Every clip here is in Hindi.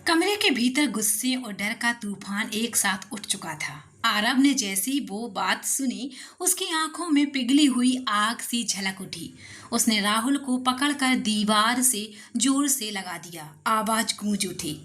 कमरे के भीतर गुस्से और डर का तूफान एक साथ उठ चुका था। आरव ने जैसी वो बात सुनी, उसकी आंखों में पिघली हुई आग सी झलक उठी। उसने राहुल को पकड़कर दीवार से जोर से लगा दिया। आवाज गूंज उठी।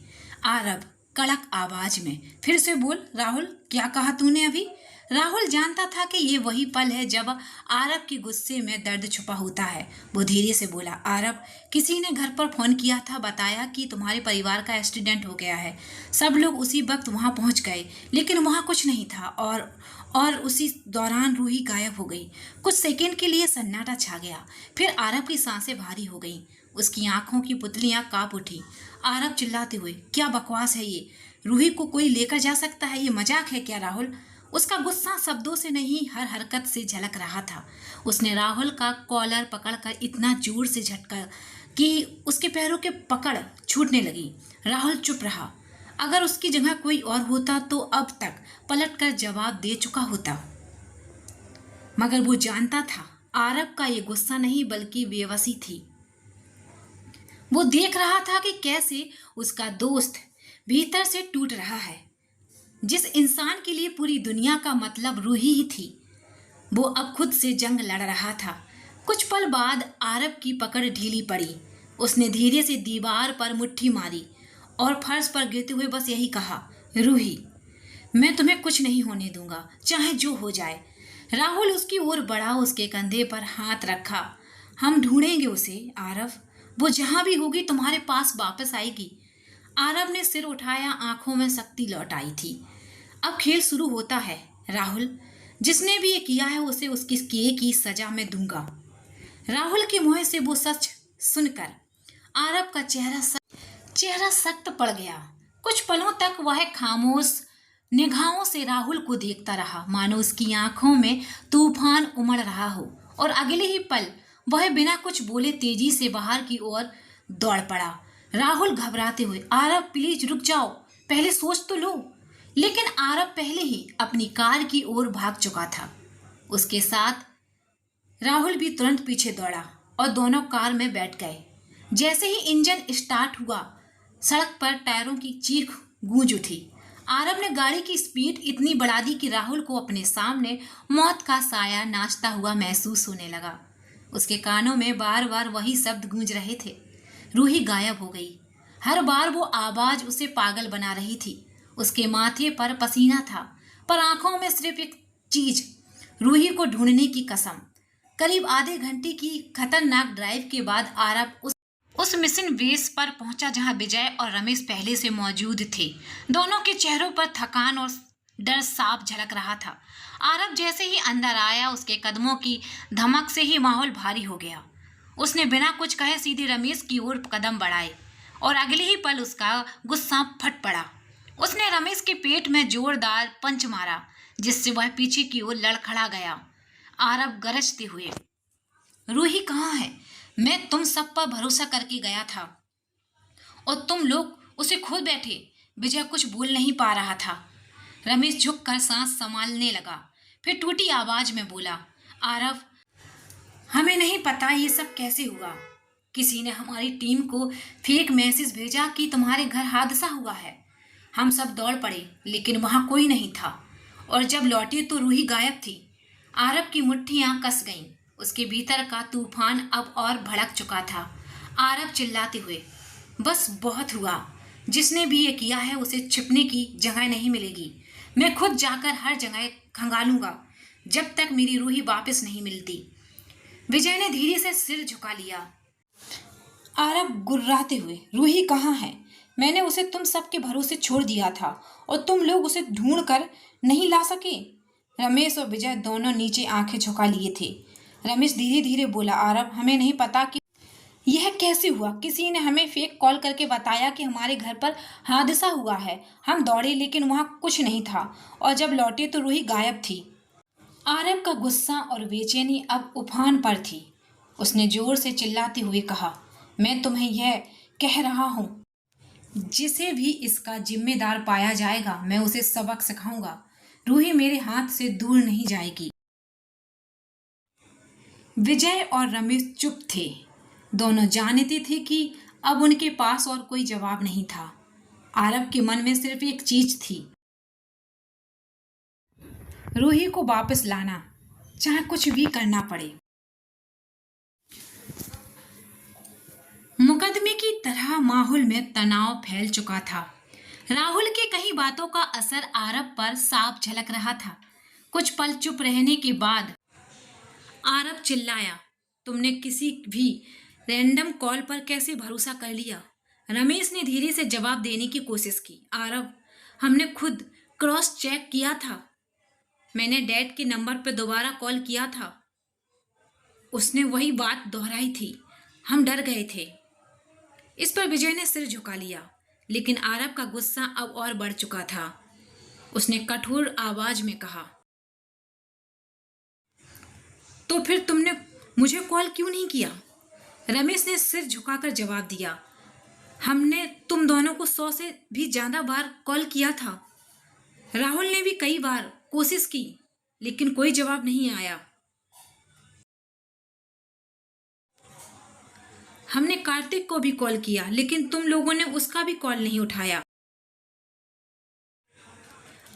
आरव कड़क आवाज में, फिर से बोल राहुल, क्या कहा तूने अभी? राहुल जानता था कि ये वही पल है जब आरव के गुस्से में दर्द छुपा होता है। वो धीरे से बोला, आरव, किसी ने घर पर फोन किया था, बताया कि तुम्हारे परिवार का एक्सीडेंट हो गया है। सब लोग उसी वक्त वहां पहुंच गए, लेकिन वहां कुछ नहीं था और उसी दौरान रूही गायब हो गई। कुछ सेकंड के लिए सन्नाटा छा गया। फिर आरव की सांसें भारी हो गईं। उसकी आंखों की पुतलियां कांप उठी। आरव चिल्लाते हुए, क्या बकवास है ये? रूही को कोई लेकर जा सकता है? ये मजाक है क्या राहुल? उसका गुस्सा शब्दों से नहीं, हर हरकत से झलक रहा था। उसने राहुल का कॉलर पकड़कर इतना जोर से झटका कि उसके पैरों के पकड़ छूटने लगी। राहुल चुप रहा। अगर उसकी जगह कोई और होता तो अब तक पलटकर जवाब दे चुका होता, मगर वो जानता था आरव का ये गुस्सा नहीं बल्कि बेबसी थी। वो देख रहा था कि कैसे उसका दोस्त भीतर से टूट रहा है। जिस इंसान के लिए पूरी दुनिया का मतलब रूही ही थी, वो अब खुद से जंग लड़ रहा था। कुछ पल बाद आरव की पकड़ ढीली पड़ी। उसने धीरे से दीवार पर मुट्ठी मारी और फर्श पर गिरते हुए बस यही कहा, रूही, मैं तुम्हें कुछ नहीं होने दूंगा, चाहे जो हो जाए। राहुल उसकी ओर बढ़ा, उसके कंधे पर हाथ रखा। हम ढूंढेंगे उसे आरव, वो जहां भी होगी तुम्हारे पास वापस आएगी। आरव ने सिर उठाया, आंखों में शक्ति लौट आई थी। अब खेल शुरू होता है राहुल, जिसने भी ये किया है उसे उसकी किए की सजा मैं दूंगा। राहुल के मुंह से वो सच सुनकर आरव का चेहरा सख्त पड़ गया। कुछ पलों तक वह खामोश निगाहों से राहुल को देखता रहा, मानो उसकी आंखों में तूफान उमड़ रहा हो। और अगले ही पल वह बिना कुछ बोले तेजी से बाहर की ओर दौड़ पड़ा। राहुल घबराते हुए, आरव प्लीज रुक जाओ, पहले सोच तो लो। लेकिन आरव पहले ही अपनी कार की ओर भाग चुका था। उसके साथ राहुल भी तुरंत पीछे दौड़ा और दोनों कार में बैठ गए। जैसे ही इंजन स्टार्ट हुआ, सड़क पर टायरों की चीख गूंज उठी। आरव ने गाड़ी की स्पीड इतनी बढ़ा दी कि राहुल को अपने सामने मौत का साया नाचता हुआ महसूस होने लगा। उसके कानों में बार बार वही शब्द गूंज रहे थे, रूही गायब हो गई। हर बार वो आवाज उसे पागल बना रही थी। उसके माथे पर पसीना था, पर आंखों में सिर्फ एक चीज, रूही को ढूंढने की कसम। करीब आधे घंटे की खतरनाक ड्राइव के बाद आरव उस मिशन बेस पर पहुंचा जहां विजय और रमेश पहले से मौजूद थे। दोनों के चेहरों पर थकान और डर साफ झलक रहा था। आरव जैसे ही अंदर आया, उसके कदमों की धमक से ही माहौल भारी हो गया। उसने बिना कुछ कहे सीधे रमेश की ओर कदम बढ़ाए और अगले ही पल उसका गुस्सा फट पड़ा। उसने रमेश के पेट में जोरदार पंच मारा, जिससे वह पीछे की ओर लड़खड़ा गया। आरव गरजते हुए, रूही कहाँ है? मैं तुम सब पर भरोसा करके गया था और तुम लोग उसे खो बैठे। विजय कुछ बोल नहीं पा रहा था। रमेश झुककर सांस संभालने लगा, फिर टूटी आवाज में बोला, आरव, हमें नहीं पता ये सब कैसे हुआ। किसी ने हमारी टीम को फेक मैसेज भेजा कि तुम्हारे घर हादसा हुआ है। हम सब दौड़ पड़े, लेकिन वहां कोई नहीं था, और जब लौटे तो रूही गायब थी। आरव की मुट्ठियां कस गईं। उसके भीतर का तूफान अब और भड़क चुका था। आरव चिल्लाते हुए, बस बहुत हुआ। जिसने भी ये किया है उसे छिपने की जगह नहीं मिलेगी। मैं खुद जाकर हर जगह खंगालूंगा जब तक मेरी रूही वापस नहीं मिलती। विजय ने धीरे से सिर झुका लिया। आरव गुर्राते हुए, रूही कहाँ है? मैंने उसे तुम सबके भरोसे छोड़ दिया था और तुम लोग उसे ढूंढ कर नहीं ला सके। रमेश और विजय दोनों नीचे आंखें झुका लिए थे। रमेश धीरे धीरे बोला, आरव, हमें नहीं पता कि यह कैसे हुआ। किसी ने हमें फेक कॉल करके बताया कि हमारे घर पर हादसा हुआ है। हम दौड़े, लेकिन वहां कुछ नहीं था, और जब लौटे तो रूही गायब थी। आरव का गुस्सा और बेचैनी अब उफान पर थी। उसने जोर से चिल्लाते हुए कहा, मैं तुम्हें यह कह रहा हूं, जिसे भी इसका जिम्मेदार पाया जाएगा मैं उसे सबक सिखाऊंगा। रूही मेरे हाथ से दूर नहीं जाएगी। विजय और रमेश चुप थे। दोनों जानते थे कि अब उनके पास और कोई जवाब नहीं था। आरब के मन में सिर्फ एक चीज थी, रूही को वापस लाना, चाहे कुछ भी करना पड़े। मुकदमे की तरह माहौल में तनाव फैल चुका था। राहुल की कई बातों का असर आरब पर साफ झलक रहा था। कुछ पल चुप रहने के बाद आरब चिल्लाया, तुमने किसी भी रैंडम कॉल पर कैसे भरोसा कर लिया? रमेश ने धीरे से जवाब देने की कोशिश की। आरब, हमने खुद क्रॉस चेक किया था। मैंने डैड के नंबर पर दोबारा कॉल किया था। उसने वही बात दोहराई थी। हम डर गए थे। इस पर विजय ने सिर झुका लिया, लेकिन आरब का गुस्सा अब और बढ़ चुका था। उसने कठोर आवाज में कहा, तो फिर तुमने मुझे कॉल क्यों नहीं किया? रमेश ने सिर झुकाकर जवाब दिया, हमने तुम दोनों को 100 से भी ज्यादा बार कॉल किया था। राहुल ने भी कई बार कोशिश की, लेकिन कोई जवाब नहीं आया। हमने कार्तिक को भी कॉल किया, लेकिन तुम लोगों ने उसका भी कॉल नहीं उठाया।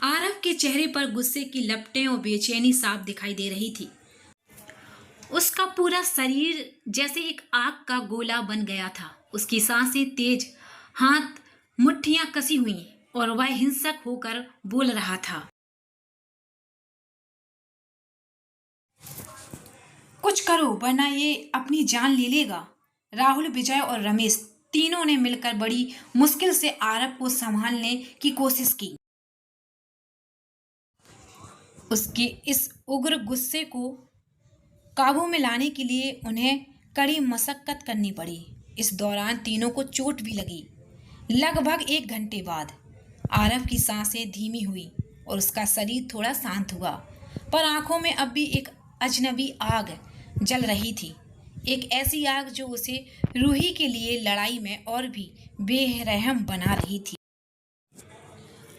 आरव के चेहरे पर गुस्से की लपटें और बेचैनी साफ दिखाई दे रही थी। उसका पूरा शरीर जैसे एक आग का गोला बन गया था। उसकी सांसें तेज, हाथ मुट्ठियां कसी हुई और वह हिंसक होकर बोल रहा था, कुछ करो वरना ये अपनी जान ले लेगा। राहुल, विजय और रमेश तीनों ने मिलकर बड़ी मुश्किल से आरब को संभालने की कोशिश की। उसके इस उग्र गुस्से को काबू में लाने के लिए उन्हें कड़ी मशक्कत करनी पड़ी। इस दौरान तीनों को चोट भी लगी। लगभग 1 घंटे बाद आरव की सांसें धीमी हुई और उसका शरीर थोड़ा शांत हुआ, पर आंखों में अब भी एक अजनबी आग जल रही थी। एक ऐसी आग जो उसे रूही के लिए लड़ाई में और भी बेरहम बना रही थी।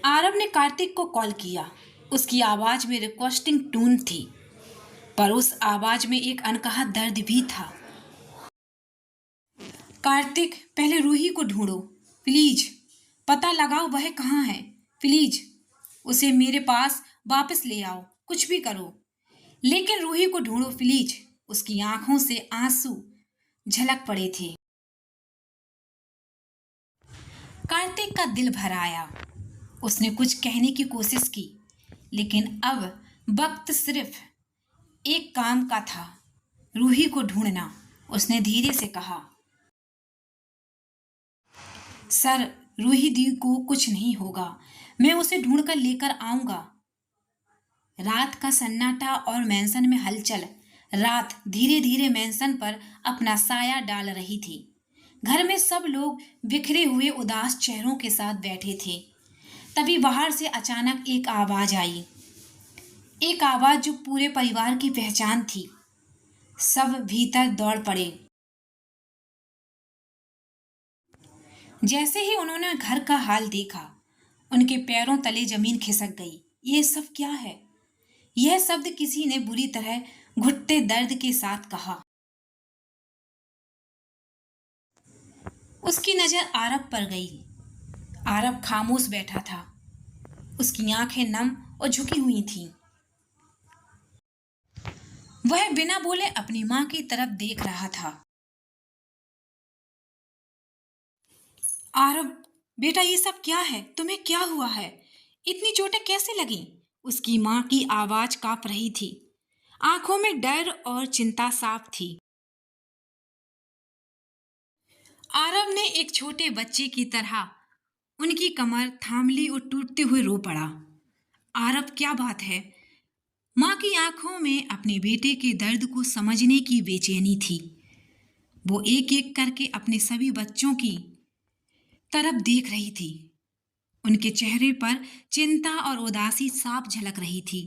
आरब ने कार्तिक को कॉल किया। उसकी आवाज में रिक्वेस्टिंग टोन थी, पर उस आवाज में एक अनकहा दर्द भी था। कार्तिक, पहले रूही को ढूंढो प्लीज। पता लगाओ वह कहाँ है। प्लीज उसे मेरे पास वापस ले आओ, कुछ भी करो, लेकिन रूही को ढूंढो प्लीज। उसकी आंखों से आंसू झलक पड़े थे। कार्तिक का दिल भर आया। उसने कुछ कहने की कोशिश की, लेकिन अब वक्त सिर्फ एक काम का था, रूही को ढूंढना। उसने धीरे से कहा, सर, रूही दी को कुछ नहीं होगा, मैं उसे ढूंढ कर लेकर आऊंगा। रात का सन्नाटा और मैंसन में हलचल। रात धीरे धीरे मैंसन पर अपना साया डाल रही थी। घर में सब लोग बिखरे हुए उदास चेहरों के साथ बैठे थे। तभी बाहर से अचानक एक आवाज आई, एक आवाज जो पूरे परिवार की पहचान थी। सब भीतर दौड़ पड़े। जैसे ही उन्होंने घर का हाल देखा, उनके पैरों तले जमीन खिसक गई। ये सब क्या है? यह शब्द किसी ने बुरी तरह घुटते दर्द के साथ कहा। उसकी नजर आरब पर गई। आरब खामोश बैठा था। उसकी आंखें नम और झुकी हुई थीं। वह बिना बोले अपनी मां की तरफ देख रहा था। आरब, बेटा, ये सब क्या है? तुम्हें क्या हुआ है? इतनी चोटें कैसे लगीं? उसकी मां की आवाज कांप रही थी। आंखों में डर और चिंता साफ थी। आरब ने एक छोटे बच्चे की तरह उनकी कमर थाम ली और टूटते हुए रो पड़ा। आरब, क्या बात है? मां की आंखों में अपने बेटे के दर्द को समझने की बेचैनी थी। वो एक एक करके अपने सभी बच्चों की तरफ देख रही थी। उनके चेहरे पर चिंता और उदासी साफ झलक रही थी।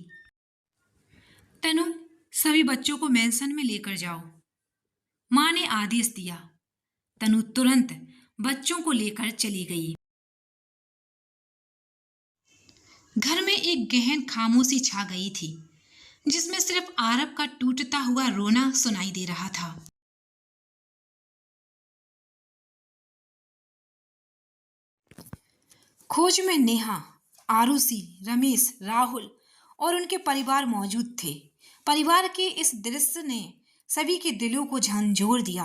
तनु, सभी बच्चों को मेंशन में लेकर जाओ, मां ने आदेश दिया। तनु तुरंत बच्चों को लेकर चली गई। घर में एक गहन खामोशी छा गई थी, जिसमें सिर्फ आरब का टूटता हुआ रोना सुनाई दे रहा था। खोज में नेहा, आरुषि, रमेश, राहुल और उनके परिवार मौजूद थे। परिवार के इस दृश्य ने सभी के दिलों को झंझोर दिया।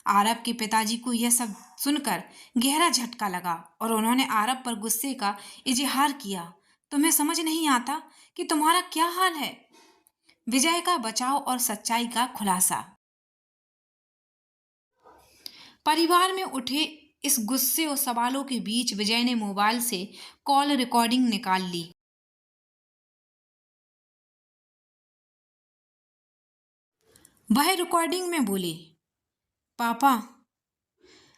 आरब के पिताजी को यह सब सुनकर गहरा झटका लगा और उन्होंने आरब पर गुस्से का इजहार किया। तुम्हें समझ नहीं आता कि तुम्हारा क्या हाल है? विजय का बचाव और सच्चाई का खुलासा। परिवार में उठे इस गुस्से और सवालों के बीच विजय ने मोबाइल से कॉल रिकॉर्डिंग निकाल ली। वह रिकॉर्डिंग में बोले, पापा,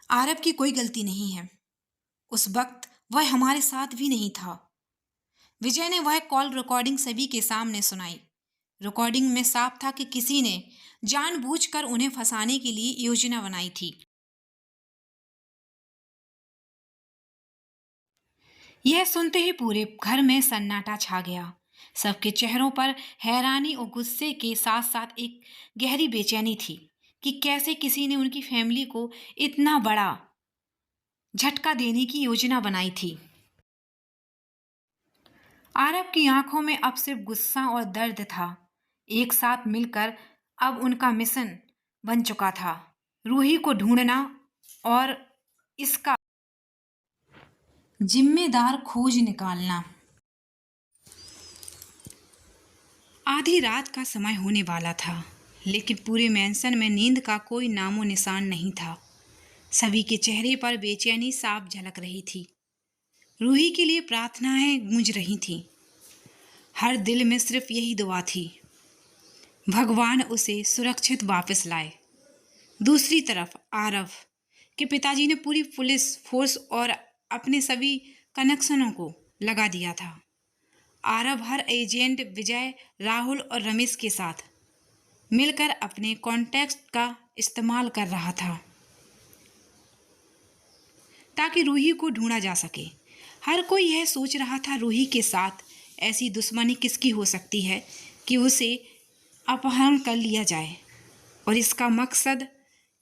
आरब की कोई गलती नहीं है। उस वक्त वह हमारे साथ भी नहीं था। विजय ने वह कॉल रिकॉर्डिंग सभी के सामने सुनाई। रिकॉर्डिंग में साफ था कि किसी ने जानबूझकर उन्हें फंसाने के लिए योजना बनाई थी। यह सुनते ही पूरे घर में सन्नाटा छा गया। सबके चेहरों पर हैरानी और गुस्से के साथ साथ एक गहरी बेचैनी थी कि कैसे किसी ने उनकी फैमिली को इतना बड़ा झटका देने की योजना बनाई थी। आरब की आंखों में अब सिर्फ गुस्सा और दर्द था। एक साथ मिलकर अब उनका मिशन बन चुका था, रूही को ढूंढना और इसका जिम्मेदार खोज निकालना। आधी रात का समय होने वाला था, लेकिन पूरे मैंसन में नींद का कोई नामो निशान नहीं था। सभी के चेहरे पर बेचैनी साफ झलक रही थी। रूही के लिए प्रार्थनाएं गूंज रही थीं। हर दिल में सिर्फ यही दुआ थी, भगवान उसे सुरक्षित वापस लाए। दूसरी तरफ आरव के पिताजी ने पूरी पुलिस फोर्स और अपने सभी कनेक्शनों को लगा दिया था। आरव हर एजेंट विजय, राहुल और रमेश के साथ मिलकर अपने कॉन्टैक्ट का इस्तेमाल कर रहा था ताकि रूही को ढूंढा जा सके। हर कोई यह सोच रहा था, रूही के साथ ऐसी दुश्मनी किसकी हो सकती है कि उसे अपहरण कर लिया जाए, और इसका मकसद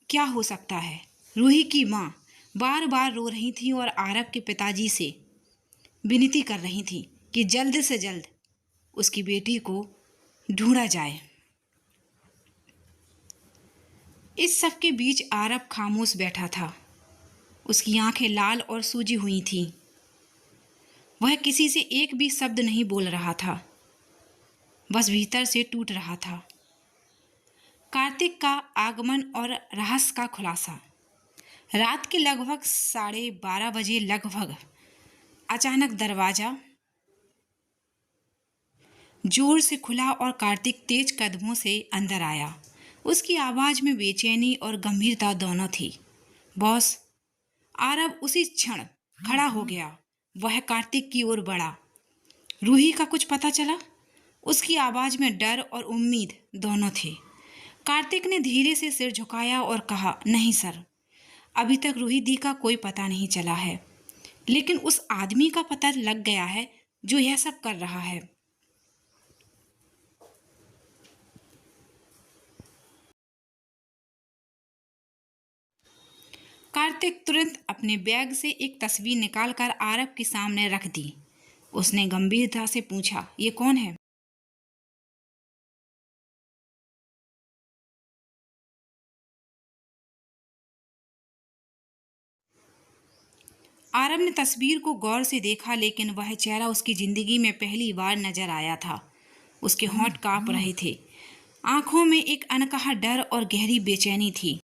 क्या हो सकता है। रूही की माँ बार बार रो रही थी और आरब के पिताजी से विनती कर रही थी कि जल्द से जल्द उसकी बेटी को ढूंढा जाए। इस सब के बीच आरब खामोश बैठा था। उसकी आंखें लाल और सूजी हुई थीं। वह किसी से एक भी शब्द नहीं बोल रहा था, बस भीतर से टूट रहा था। कार्तिक का आगमन और रहस्य का खुलासा। रात के लगभग 12:30 बजे लगभग अचानक दरवाजा जोर से खुला और कार्तिक तेज कदमों से अंदर आया। उसकी आवाज में बेचैनी और गंभीरता दोनों थी। बॉस। आरब उसी क्षण खड़ा हो गया। वह कार्तिक की ओर बढ़ा। रूही का कुछ पता चला? उसकी आवाज में डर और उम्मीद दोनों थे। कार्तिक ने धीरे से सिर झुकाया और कहा, नहीं सर, अभी तक रूही दी का कोई पता नहीं चला है, लेकिन उस आदमी का पता लग गया है जो यह सब कर रहा है। कार्तिक तुरंत अपने बैग से एक तस्वीर निकालकर आरब के सामने रख दी। उसने गंभीरता से पूछा, ये कौन है? आरब ने तस्वीर को गौर से देखा, लेकिन वह चेहरा उसकी जिंदगी में पहली बार नजर आया था। उसके होंठ कांप रहे थे। आंखों में एक अनकहा डर और गहरी बेचैनी थी।